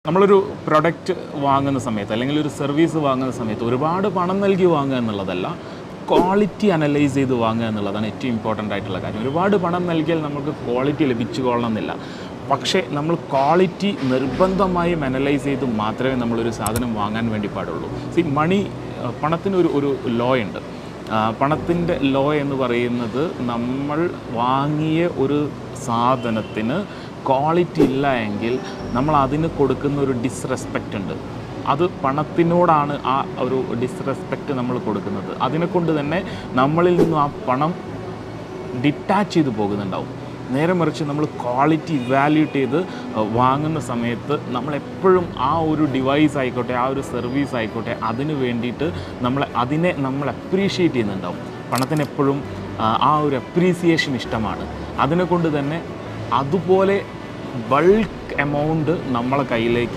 നമ്മളൊരു പ്രൊഡക്റ്റ് വാങ്ങുന്ന സമയത്ത് അല്ലെങ്കിൽ ഒരു സർവീസ് വാങ്ങുന്ന സമയത്ത് ഒരുപാട് പണം നൽകി വാങ്ങുക എന്നുള്ളതല്ല, ക്വാളിറ്റി അനലൈസ് ചെയ്ത് വാങ്ങുക എന്നുള്ളതാണ് ഏറ്റവും ഇമ്പോർട്ടൻ്റ് ആയിട്ടുള്ള കാര്യം. ഒരുപാട് പണം നൽകിയാൽ നമുക്ക് ക്വാളിറ്റി ലഭിച്ചു കൊള്ളണമെന്നില്ല. പക്ഷേ നമ്മൾ ക്വാളിറ്റി നിർബന്ധമായും അനലൈസ് ചെയ്ത് മാത്രമേ നമ്മളൊരു സാധനം വാങ്ങാൻ വേണ്ടി പാടുള്ളൂ. പണത്തിനൊരു ലോ ഉണ്ട്. പണത്തിൻ്റെ ലോ എന്ന് പറയുന്നത്, നമ്മൾ വാങ്ങിയ ഒരു സാധനത്തിന് ക്വാളിറ്റി ഇല്ല എങ്കിൽ നമ്മൾ അതിന് കൊടുക്കുന്ന ഒരു ഡിസ്റെസ്പെക്റ്റ് ഉണ്ട്. അത് പണത്തിനോടാണ് ആ ഒരു ഡിസ്റെസ്പെക്റ്റ് നമ്മൾ കൊടുക്കുന്നത്. അതിനെക്കൊണ്ട് തന്നെ നമ്മളിൽ നിന്നും ആ പണം ഡിറ്റാച്ച് ചെയ്ത് പോകുന്നുണ്ടാവും. നേരെ മറിച്ച് നമ്മൾ ക്വാളിറ്റി ഇവാല്യൂട്ട് ചെയ്ത് വാങ്ങുന്ന സമയത്ത് നമ്മളെപ്പോഴും ആ ഒരു ഡിവൈസ് ആയിക്കോട്ടെ, ആ ഒരു സർവീസ് ആയിക്കോട്ടെ, അതിന് വേണ്ടിയിട്ട് നമ്മൾ അപ്രീഷിയേറ്റ് ചെയ്യുന്നുണ്ടാവും. പണത്തിനെപ്പോഴും ആ ഒരു അപ്രീസിയേഷൻ ഇഷ്ടമാണ്. അതിനെക്കൊണ്ട് തന്നെ അതുപോലെ ബൾക്ക് എമൗണ്ട് നമ്മളെ കയ്യിലേക്ക്